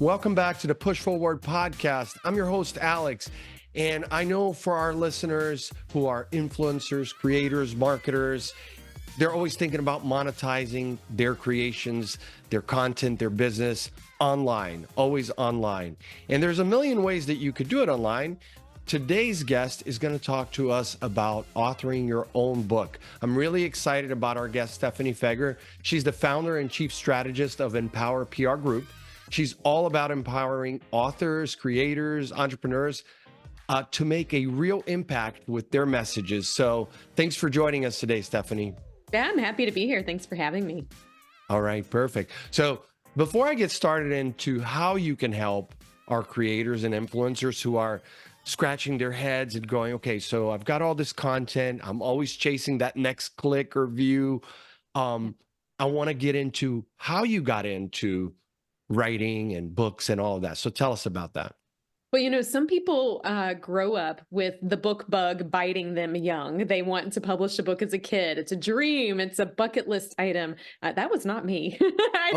Welcome back to the Push Forward podcast. I'm your host, Alex. And I know for our listeners who are influencers, creators, marketers, they're always thinking about monetizing their creations, their content, their business online, always online. And there's a million ways that you could do it online. Today's guest is going to talk to us about authoring your own book. I'm really excited about our guest, Stephanie Feger. She's the founder and chief strategist of Empower PR Group. She's all about empowering authors, creators, entrepreneurs to make a real impact with their messages. So thanks for joining us today, Stephanie. Yeah, I'm happy to be here. Thanks for having me. All right, perfect. So before I get started into how you can help our creators and influencers who are scratching their heads and going, okay, so I've got all this content. I'm always chasing that next click or view. I want to get into how you got into writing and books and all of that. So tell us about that. Well, some people grow up with the book bug biting them young. They want to publish a book as a kid. It's a dream. It's a bucket list item. That was not me. I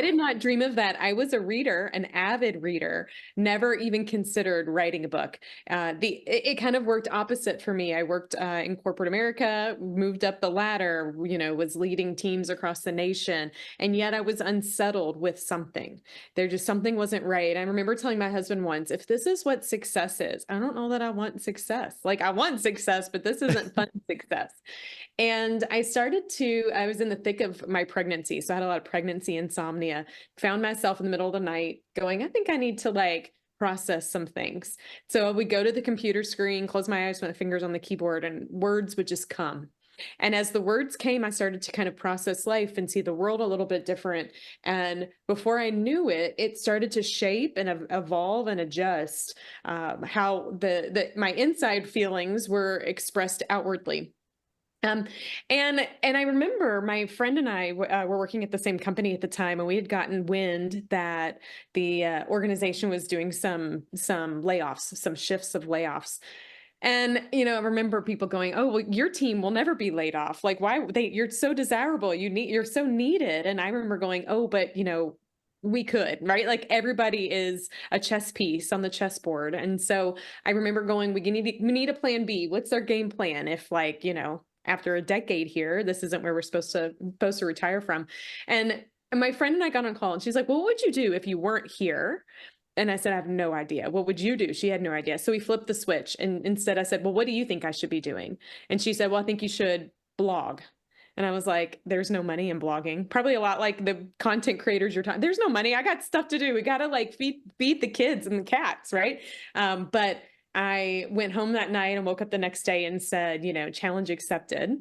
did not dream of that. I was a reader, an avid reader, never even considered writing a book. It kind of worked opposite for me. I worked in corporate America, moved up the ladder, was leading teams across the nation. And yet I was unsettled with something. Something wasn't right. I remember telling my husband once, if this is what success is, I don't know that I want success. Like I want success, but this isn't fun success. And I was in the thick of my pregnancy. So I had a lot of pregnancy insomnia, found myself in the middle of the night going, I think I need to process some things. So I would go to the computer screen, close my eyes, put my fingers on the keyboard, and words would just come. And as the words came, I started to kind of process life and see the world a little bit different. And before I knew it, it started to shape and evolve and adjust how my inside feelings were expressed outwardly. And I remember my friend and I were working at the same company at the time, and we had gotten wind that the organization was doing some layoffs, some shifts of layoffs. And, I remember people going, oh, well, your team will never be laid off. Like, you're so desirable. You're so needed. And I remember going, oh, but, we could, right? Like everybody is a chess piece on the chessboard. And so I remember going, we need a plan B. What's our game plan? If after a decade here, this isn't where we're supposed to retire from. And my friend and I got on a call and she's like, well, what would you do if you weren't here? And I said, I have no idea. What would you do? She had no idea. So we flipped the switch. And instead I said, well, what do you think I should be doing? And she said, well, I think you should blog. And I was like, there's no money in blogging. Probably a lot like the content creators you're talking. There's no money. I got stuff to do. We got to feed the kids and the cats. Right. But I went home that night and woke up the next day and said, challenge accepted.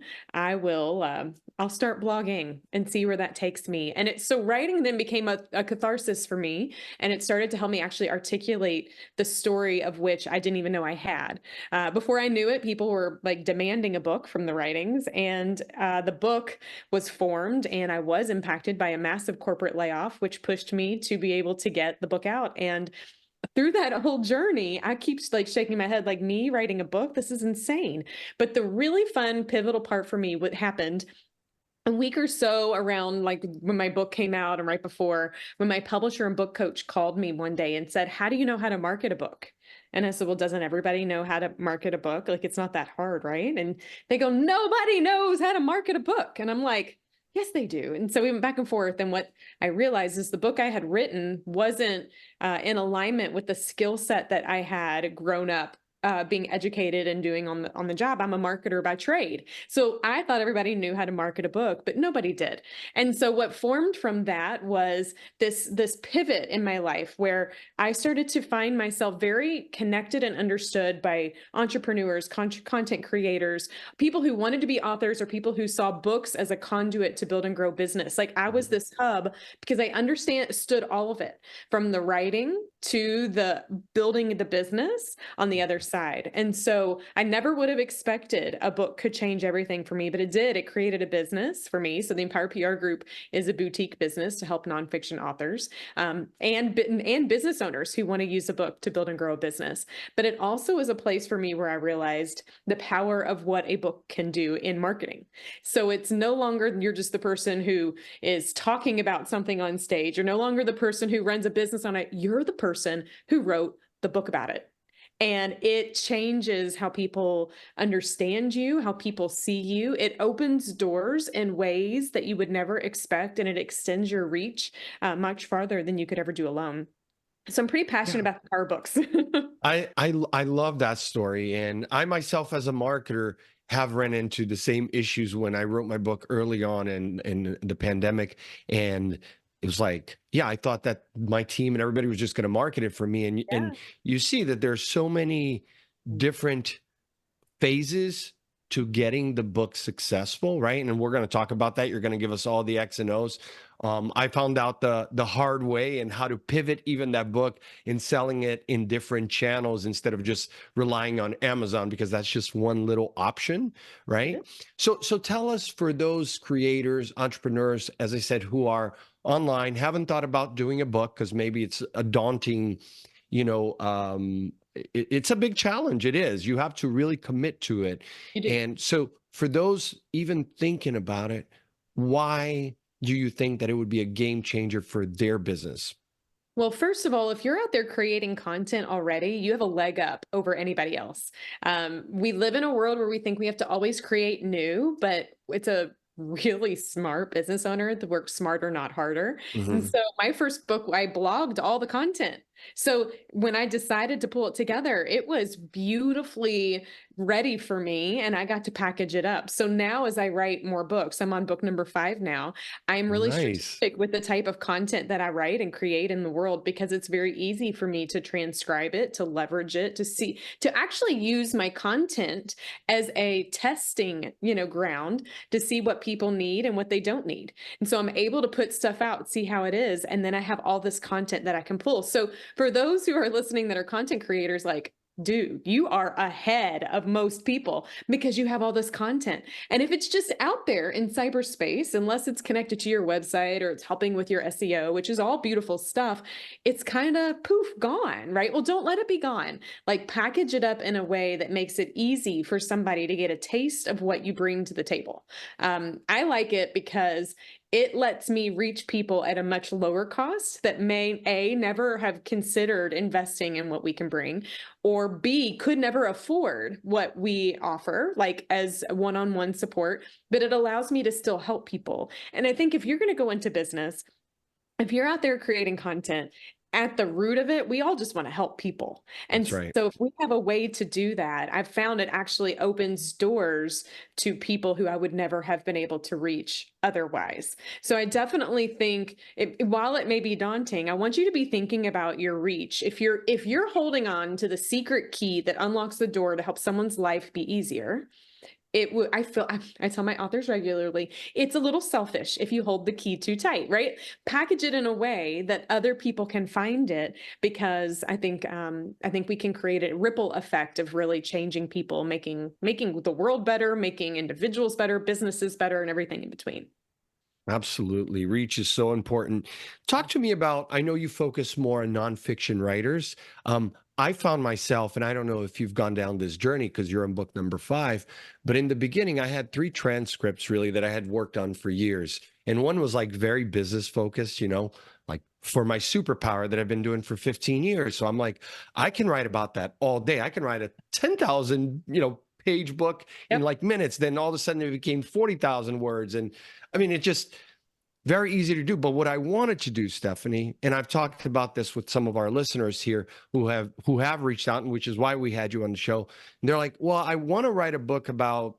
I'll start blogging and see where that takes me. And so writing then became a catharsis for me. And it started to help me actually articulate the story of which I didn't even know I had. Before I knew it, people were demanding a book from the writings, and the book was formed, and I was impacted by a massive corporate layoff, which pushed me to be able to get the book out. And through that whole journey, I keep shaking my head, me writing a book, this is insane. But the really fun, pivotal part for me, what happened a week or so around when my book came out and right before, when my publisher and book coach called me one day and said, how do you know how to market a book? And I said, well, doesn't everybody know how to market a book? It's not that hard, right? And they go, nobody knows how to market a book. And I'm like, yes, they do. And so we went back and forth. And what I realized is the book I had written wasn't in alignment with the skill set that I had grown up being educated and doing on the job. I'm a marketer by trade. So I thought everybody knew how to market a book, but nobody did. And so what formed from that was this pivot in my life where I started to find myself very connected and understood by entrepreneurs, content creators, people who wanted to be authors, or people who saw books as a conduit to build and grow business. I was this hub because I understood all of it, from the writing to the building the business on the other side. side. And so I never would have expected a book could change everything for me, but it did. It created a business for me. So the Empire PR Group is a boutique business to help nonfiction authors and business owners who want to use a book to build and grow a business. But it also is a place for me where I realized the power of what a book can do in marketing. So it's no longer you're just the person who is talking about something on stage. You're no longer the person who runs a business on it. You're the person who wrote the book about it. And it changes how people understand you, how people see you. It opens doors in ways that you would never expect, and it extends your reach much farther than you could ever do alone. So I'm pretty passionate about the power books. I love that story. And I myself as a marketer have run into the same issues when I wrote my book early on in the pandemic. And it was like, yeah, I thought that my team and everybody was just going to market it for me. And you see that there's so many different phases to getting the book successful, right? And we're going to talk about that. You're going to give us all the X and O's. I found out the hard way and how to pivot even that book in selling it in different channels instead of just relying on Amazon, because that's just one little option, right? So tell us, for those creators, entrepreneurs, as I said, who are online, haven't thought about doing a book because maybe it's a daunting, it's a big challenge. It is. You have to really commit to it. And so for those even thinking about it, why do you think that it would be a game changer for their business? Well, first of all, if you're out there creating content already, you have a leg up over anybody else. We live in a world where we think we have to always create new, but it's a really smart business owner that works smarter, not harder. And so my first book, I blogged all the content. So when I decided to pull it together, it was beautifully ready for me and I got to package it up. So now as I write more books, I'm on book number 5 now. I'm really strategic with the type of content that I write and create in the world, because it's very easy for me to transcribe it, to leverage it, to actually use my content as a testing, ground to see what people need and what they don't need. And so I'm able to put stuff out, see how it is. And then I have all this content that I can pull. So for those who are listening that are content creators, like, dude, you are ahead of most people because you have all this content. And if it's just out there in cyberspace, unless it's connected to your website or it's helping with your SEO, which is all beautiful stuff, it's kind of poof, gone, right? Well, don't let it be gone. Like, package it up in a way that makes it easy for somebody to get a taste of what you bring to the table. I like it because it lets me reach people at a much lower cost that may never have considered investing in what we can bring, or B, could never afford what we offer, like as one-on-one support, but it allows me to still help people. And I think if you're going to go into business, if you're out there creating content, at the root of it, we all just want to help people. And so if we have a way to do that, I've found it actually opens doors to people who I would never have been able to reach otherwise. So I definitely think while it may be daunting, I want you to be thinking about your reach. If you're holding on to the secret key that unlocks the door to help someone's life be easier, I tell my authors regularly, it's a little selfish if you hold the key too tight, right? Package it in a way that other people can find it, because I think we can create a ripple effect of really changing people, making the world better, making individuals better, businesses better, and everything in between. Absolutely. Reach is so important. Talk to me about, I know you focus more on nonfiction writers. I found myself, and I don't know if you've gone down this journey because you're in book number 5, but in the beginning, I had 3 transcripts really that I had worked on for years. And one was like very business focused, like for my superpower that I've been doing for 15 years. So I'm like, I can write about that all day. I can write a 10,000, page book in like minutes. Then all of a sudden it became 40,000 words. And I mean, it just very easy to do. But what I wanted to do, Stephanie, and I've talked about this with some of our listeners here who have reached out, and which is why we had you on the show. And they're like, well, I want to write a book about,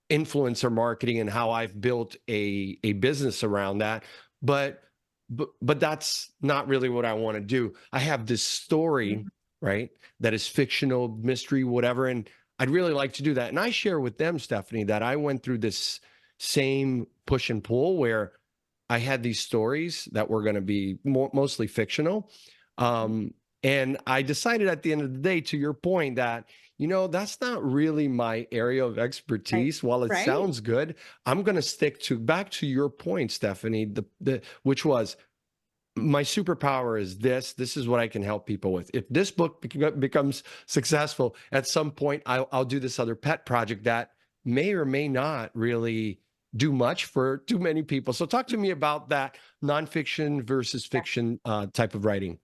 influencer marketing and how I've built a business around that. But that's not really what I want to do. I have this story, right, that is fictional, mystery, whatever. And I'd really like to do that. And I share with them, Stephanie, that I went through this same push and pull where I had these stories that were going to be mostly fictional. And I decided at the end of the day, to your point, that, that's not really my area of Right. expertise. While it Right. sounds good, I'm going to stick to, back to your point, Stephanie, which was, my superpower is this. This is what I can help people with. If this book becomes successful, at some point, I'll do this other pet project that may or may not really do much for too many people. So talk to me about that nonfiction versus fiction type of writing.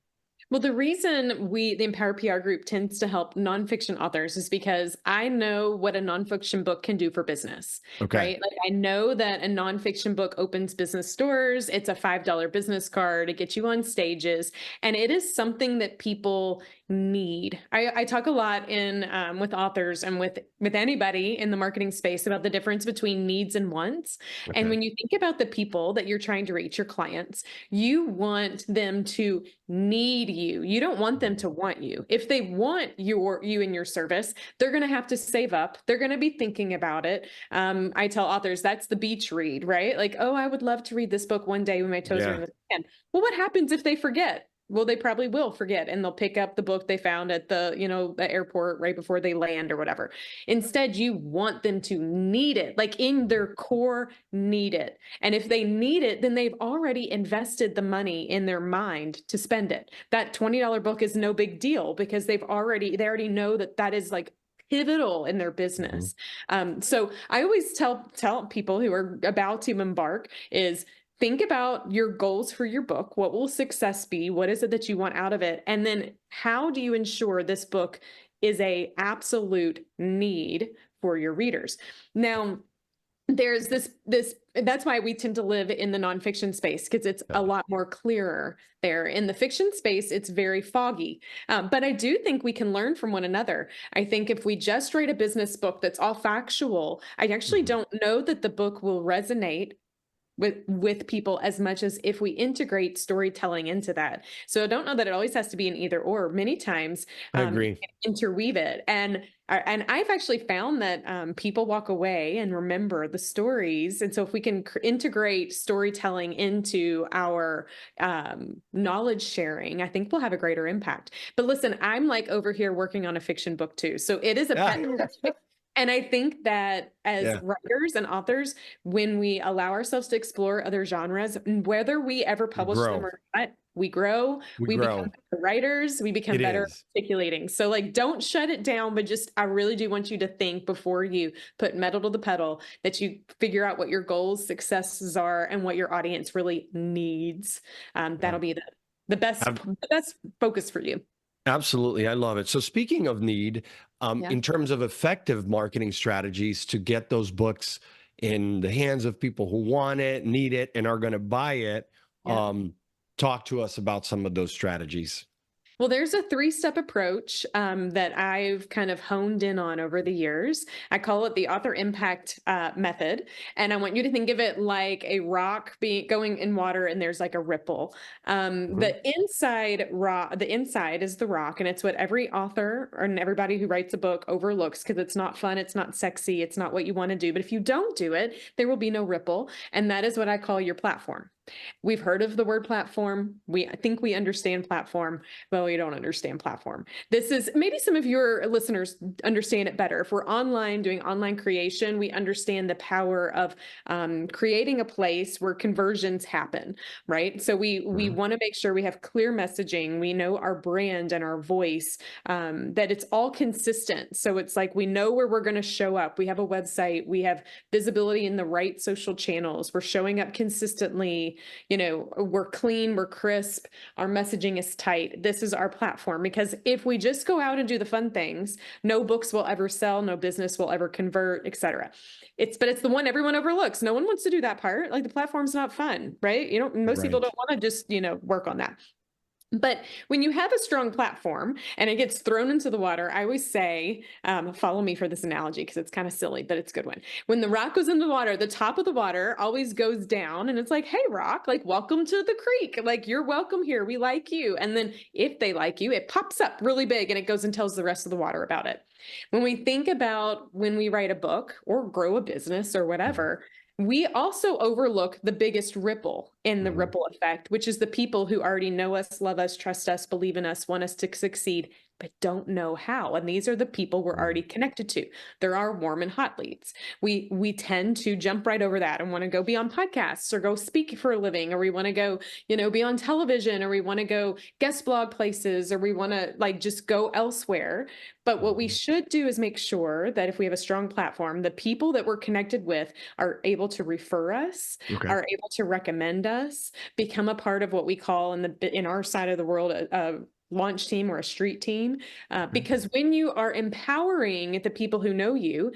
Well, the reason the Empower PR group tends to help nonfiction authors is because I know what a nonfiction book can do for business, Okay. right? Like I know that a nonfiction book opens business doors. It's a $5 business card. It gets you on stages, and it is something that people need. I talk a lot in with authors and with anybody in the marketing space about the difference between needs and wants. And Okay. when you think about the people that you're trying to reach, your clients, you want them to need you. You don't want them to want you. If they want you and your service, they're going to have to save up. They're going to be thinking about it. I tell authors that's the beach read, right? Like, oh, I would love to read this book one day when my toes are in Yeah. the sand. Well, what happens if they forget? Well, they probably will forget, and they'll pick up the book they found at the airport right before they land or whatever. Instead, you want them to need it, like in their core, need it. And if they need it, then they've already invested the money in their mind to spend it. That $20 book is no big deal because they already know that is like pivotal in their Mhm. business. So I always tell people who are about to embark is think about your goals for your book. What will success be? What is it that you want out of it? And then how do you ensure this book is a absolute need for your readers? Now, there's this that's why we tend to live in the nonfiction space because it's a Yeah. lot more clearer there. In the fiction space, it's very foggy. But I do think we can learn from one another. I think if we just write a business book that's all factual, I actually Mhm. don't know that the book will resonate with people as much as if we integrate storytelling into that. So I don't know that it always has to be an either or. Many times I you agree. can interweave it, and I've actually found that people walk away and remember the stories. And so if we can integrate storytelling into our knowledge sharing, I think we'll have a greater impact. But listen, I'm like over here working on a fiction book too, so it is a Yeah. pet project. And I think that as Yeah. writers and authors, when we allow ourselves to explore other genres, whether we ever We publish them grow. or not, we grow, We we become grow. better writers, we become It better is. articulating. So like don't shut it down, but just I really do want you to think before you put metal to the pedal that you figure out what your goals, successes are and what your audience really needs. Yeah. That'll be the best focus for you. Absolutely. I love it. So speaking of need, Yeah. in terms of effective marketing strategies to get those books in the hands of people who want it, need it, and are going to buy it, Yeah. um, talk to us about some of those strategies. Well, there's a three-step approach that I've kind of honed in on over the years. I call it the author impact method, and I want you to think of it like a rock being going in water, and there's like a ripple. Mhm. The inside is the rock, and it's what every author and everybody who writes a book overlooks because it's not fun, it's not sexy, it's not what you want to do. But if you don't do it, there will be no ripple, and that is what I call your platform. We've heard of the word platform. I think we understand platform, but we don't understand platform. This is maybe some of your listeners understand it better. If we're online doing online creation, we understand the power of creating a place where conversions happen, right? So we Mhm. want to make sure we have clear messaging. We know our brand and our voice, that it's all consistent. So it's like we know where we're going to show up. We have a website. We have visibility in the right social channels. We're showing up consistently. We're clean, we're crisp, our messaging is tight. This is our platform because if we just go out and do the fun things, no books will ever sell, no business will ever convert, etc. It's the one everyone overlooks. No one wants to do that part. Like the platform's not fun, right? Most people Right. don't want to just, work on that. But when you have a strong platform and it gets thrown into the water, I always say, follow me for this analogy because it's kind of silly, but it's a good one. When the rock goes into the water, the top of the water always goes down and it's like, hey, rock, like, welcome to the creek. Like, you're welcome here. We like you. And then if they like you, it pops up really big and it goes and tells the rest of the water about it. When we think about when we write a book or grow a business or Mhm. whatever, We also overlook the biggest ripple in the Mhm. ripple effect, which is the people who already know us, love us, trust us, believe in us, want us to succeed, but don't know how. And these are the people we're Mhm. already connected to. There are warm and hot leads. We tend to jump right over that and want to go be on podcasts or go speak for a living, or we want to go, be on television, or we want to go guest blog places, or we want to like just go elsewhere. But what we Mhm. should do is make sure that if we have a strong platform, the people that we're connected with are able to refer us, Okay. are able to recommend us, become a part of what we call in our side of the world a launch team or a street team. Okay. Because when you are empowering the people who know you,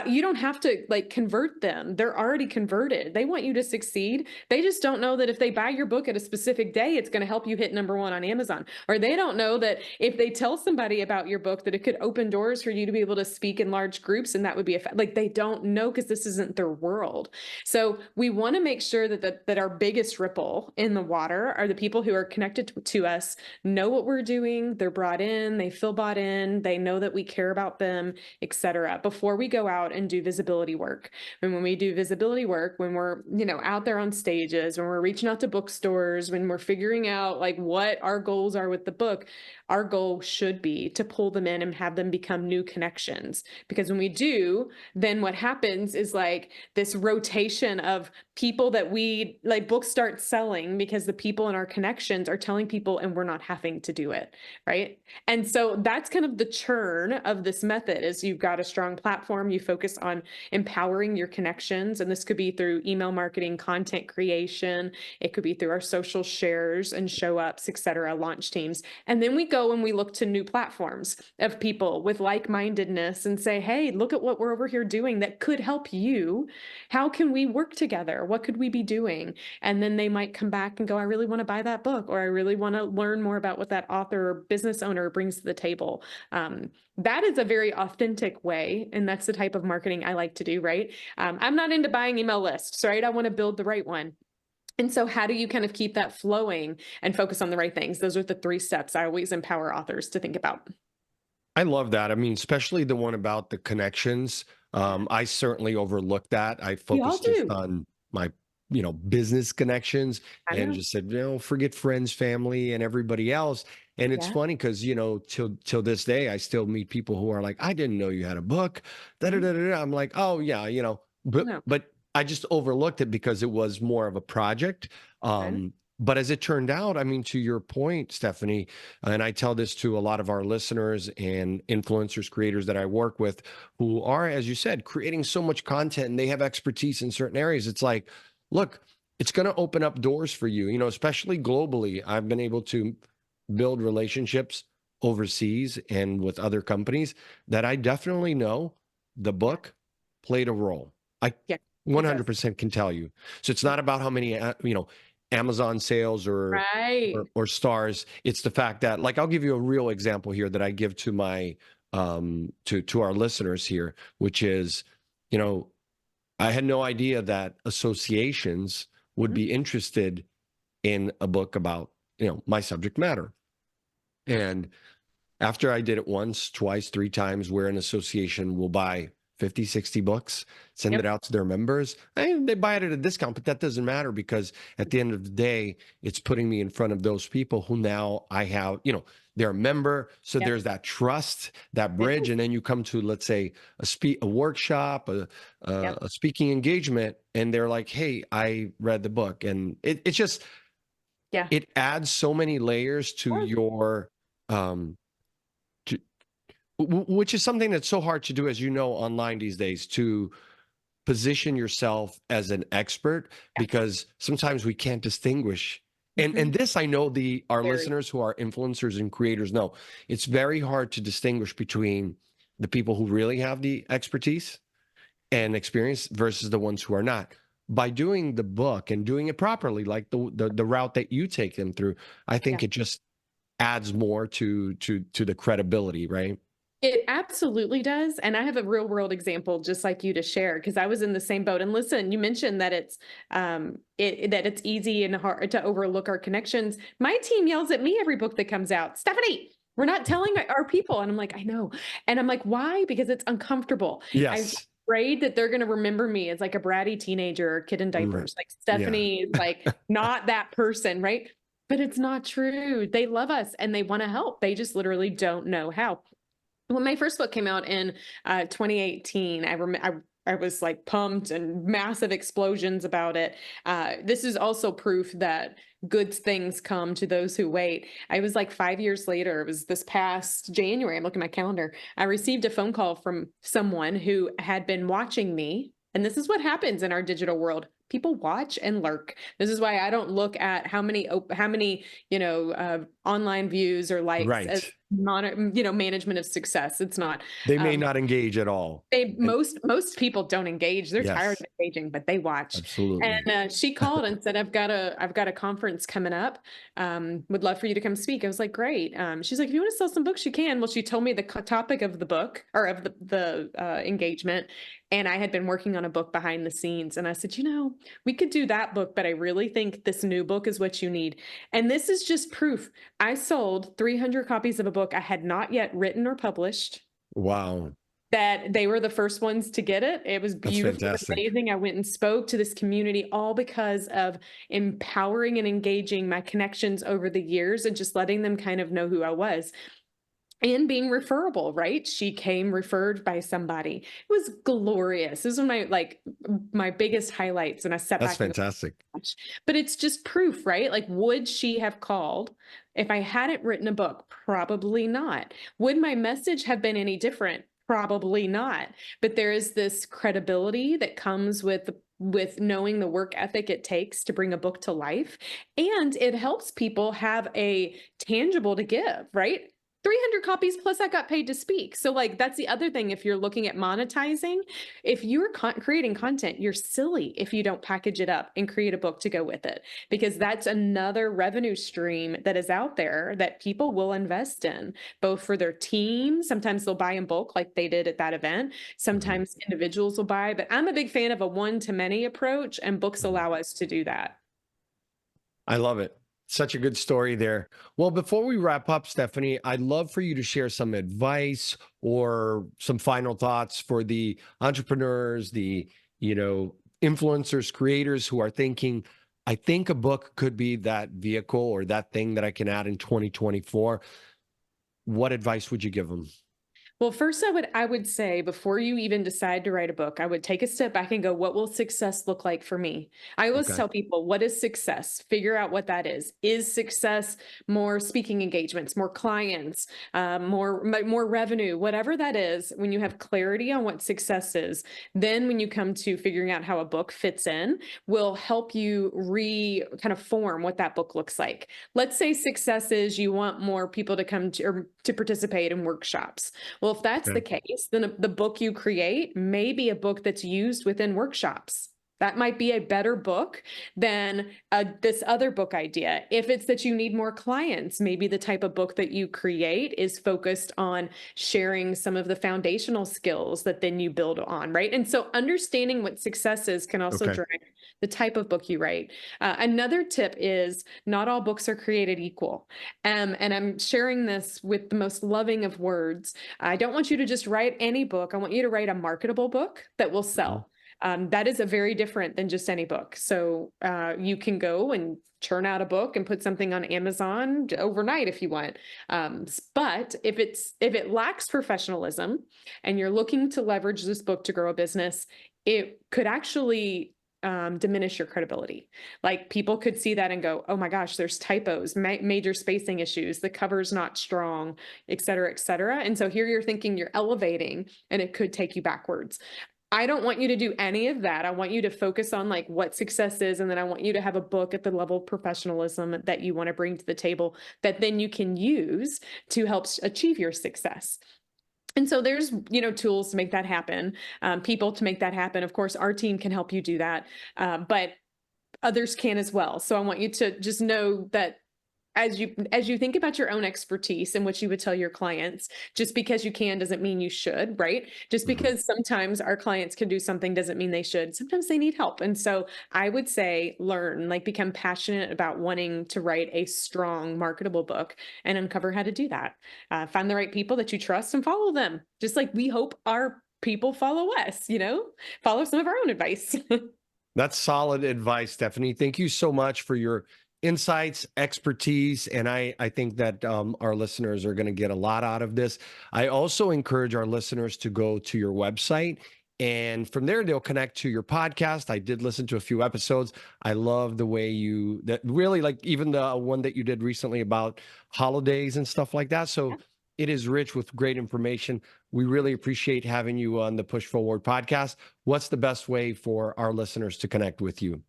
you don't have to like convert them. They're already converted. They want you to succeed. They just don't know that if they buy your book at a specific day, it's going to help you hit #1 on Amazon. Or they don't know that if they tell somebody about your book, that it could open doors for you to be able to speak in large groups, and that would be like they don't know because this isn't their world. So we want to make sure that our biggest ripple in the water are the people who are connected to us, know what we're doing, they're brought in, they feel bought in, they know that we care about them, etc. Before we go out and do visibility work. And when we do visibility work, when we're, out there on stages, when we're reaching out to bookstores, when we're figuring out like what our goals are with the book, our goal should be to pull them in and have them become new connections. Because when we do, then what happens is like this rotation of people that we like books start selling because the people in our connections are telling people and we're not having to do it, right? And so that's kind of the churn of this method is you've got a strong platform, you focus on empowering your connections, and this could be through email marketing, content creation, it could be through our social shares and show ups, etc., launch teams. And then we go and we look to new platforms of people with like-mindedness and say, hey, look at what we're over here doing that could help you. How can we work together? What could we be doing? And then they might come back and go, I really want to buy that book, or I really want to learn more about what that author or business owner brings to the table. That is a very authentic way. And that's the type of marketing I like to do, right? I'm not into buying email lists, right? I want to build the right one. And so how do you kind of keep that flowing and focus on the right things? Those are the 3 steps I always empower authors to think about. I love that. I mean, especially the one about the connections. Yeah. I certainly overlooked that. I We all focused just do. on my, business connections I and know. just said, forget friends, family, and everybody else. And it's Yeah. funny because, till this day, I still meet people who are like, I didn't know you had a book. Da, da, Mhm. da, da, da. I'm like, oh yeah, but No. but I just overlooked it because it was more of a project. Okay. But as it turned out, I mean, to your point, Stephanie, and I tell this to a lot of our listeners and influencers, creators that I work with who are, as you said, creating so much content and they have expertise in certain areas. It's like, look, it's going to open up doors for you, especially globally. I've been able to build relationships overseas and with other companies that I definitely know the Yeah. book played a role. I Yeah. It does. 100% can tell you. So it's Yeah. not about how many, Amazon sales or Right. or stars. It's the fact that, like, I'll give you a real example here that I give to my to our listeners here, which is, you know, I had no idea that associations would Mhm. be interested in a book about, my subject matter. And after I did it once, twice, 3 times, where an association will buy 50, 60 books, send it Yep. out to their members, and they buy it at a discount, but that doesn't matter because at the end of the day, it's putting me in front of those people who now I have, they're a member. So Yep. there's that trust, that It bridge. is. And then you come to, let's say, a workshop, Yep. a speaking engagement, and they're like, hey, I read the book. And it's just, Yeah. it adds so many layers to Sure. your, um, to, which is something that's so hard to do, as you know, online these days, to position yourself as an expert, Yeah. because sometimes we can't distinguish. And Mhm. this, I know our Very. listeners who are influencers and creators know it's very hard to distinguish between the people who really have the expertise and experience versus the ones who are not. By doing the book and doing it properly, like the route that you take them through, I Yeah. think it just adds more to the credibility, right? It absolutely does, and I have a real world example just like you to share because I was in the same boat. And listen, you mentioned that that it's easy and hard to overlook our connections. My team yells at me every book that comes out, Stephanie, we're not telling our people, and I'm like, I know, and I'm like, why? Because it's uncomfortable. I Yes. afraid that they're going to remember me as like a bratty teenager or kid in Right. diapers. Like Yeah. Stephanie is like not that person, right? But it's not true. They love us and they want to help. They just literally don't know how. When my first book came out in 2018, I was like pumped and massive explosions about it. This is also proof that good things come to those who wait. I was like 5 years later, it was this past January, I'm looking at my calendar. I received a phone call from someone who had been watching me. And this is what happens in our digital world. People watch and lurk. This is why I don't look at how many, online views or likes as Right. management of success. It's not. They may Um, not engage at all. they And most people don't engage. They're tired yes, of engaging, but they watch. absolutely. And she called and said, "I've got a conference coming up. Would love for you to come speak." I was like, "Great." She's like, "If you want to sell some books, you can." Well, she told me the topic of the book or of the engagement, and I had been working on a book behind the scenes. And I said, we could do that book, but I really think this new book is what you need. And this is just proof. I sold 300 copies of a book I had not yet written or published, Wow. that they were the first ones to get it. It was That's beautiful and fantastic. amazing. I went and spoke to this community all because of empowering and engaging my connections over the years and just letting them kind of know who I was. And being referable, right? She came referred by somebody. It was glorious. This was my biggest highlights. And I sat That's back and fantastic. watched. But it's just proof, right? Like, would she have called if I hadn't written a book? Probably not. Would my message have been any different? Probably not. But there is this credibility that comes with knowing the work ethic it takes to bring a book to life. And it helps people have a tangible to give, right? 300 copies plus I got paid to speak. So like that's the other thing. If you're looking at monetizing, if you're creating content, you're silly if you don't package it up and create a book to go with it, because that's another revenue stream that is out there that people will invest in, both for their team. Sometimes they'll buy in bulk like they did at that event. Sometimes individuals will buy, but I'm a big fan of a one-to-many approach, and books Mhm. allow us to do that. I love it. Such a good story there. Well, before we wrap up, Stephanie, I'd love for you to share some advice or some final thoughts for the entrepreneurs, the, influencers, creators who are thinking, I think a book could be that vehicle or that thing that I can add in 2024. What advice would you give them? Well, first I would say before you even decide to write a book, I would take a step back and go, what will success look like for me? I always Okay. tell people, what is success? Figure out what that is. Is success more speaking engagements, more clients, more revenue, whatever that is? When you have clarity on what success is, then when you come to figuring out how a book fits in, will help you kind of form what that book looks like. Let's say success is you want more people to come to, or to participate in workshops. Well, if that's the Okay. case, then the book you create may be a book that's used within workshops. That might be a better book than this other book idea. If it's that you need more clients, maybe the type of book that you create is focused on sharing some of the foundational skills that then you build on, right? And so understanding what success is can also Okay. drive the type of book you write. Another tip is not all books are created equal. And I'm sharing this with the most loving of words. I don't want you to just write any book. I want you to write a marketable book that will Mhm. sell. That is a very different than just any book. So you can go and churn out a book and put something on Amazon overnight if you want. But if it lacks professionalism and you're looking to leverage this book to grow a business, it could actually diminish your credibility. Like people could see that and go, oh my gosh, there's typos, major spacing issues, the cover's not strong, et cetera, et cetera. And so here you're thinking you're elevating and it could take you backwards. I don't want you to do any of that. I want you to focus on like what success is. And then I want you to have a book at the level of professionalism that you want to bring to the table that then you can use to help achieve your success. And so there's, tools to make that happen, people to make that happen. Of course, our team can help you do that, but others can as well. So I want you to just know that as you think about your own expertise and what you would tell your clients, just because you can doesn't mean you should, right? Just Mhm. because sometimes our clients can do something doesn't mean they should. Sometimes they need help. And so I would say learn, like become passionate about wanting to write a strong marketable book and uncover how to do that. Find the right people that you trust and follow them. Just like we hope our people follow us, follow some of our own advice. That's solid advice, Stephanie. Thank you so much for your insights, expertise, and I think that our listeners are going to get a lot out of this. I also encourage our listeners to go to your website, and from there they'll connect to your podcast. I did listen to a few episodes. I love the way that really, like, even the one that you did recently about holidays and stuff like that. So it is rich with great information. We really appreciate having you on the Push Forward podcast. What's the best way for our listeners to connect with you?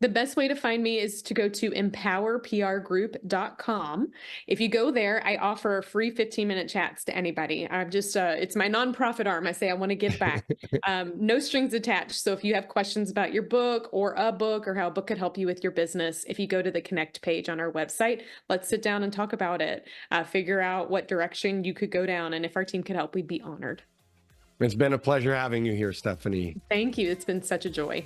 The best way to find me is to go to empowerprgroup.com. If you go there, I offer free 15-minute chats to anybody. I'm just, it's my nonprofit arm. I say I want to give back. No strings attached. So if you have questions about your book or a book or how a book could help you with your business, if you go to the Connect page on our website, let's sit down and talk about it. Figure out what direction you could go down. And if our team could help, we'd be honored. It's been a pleasure having you here, Stephanie. Thank you. It's been such a joy.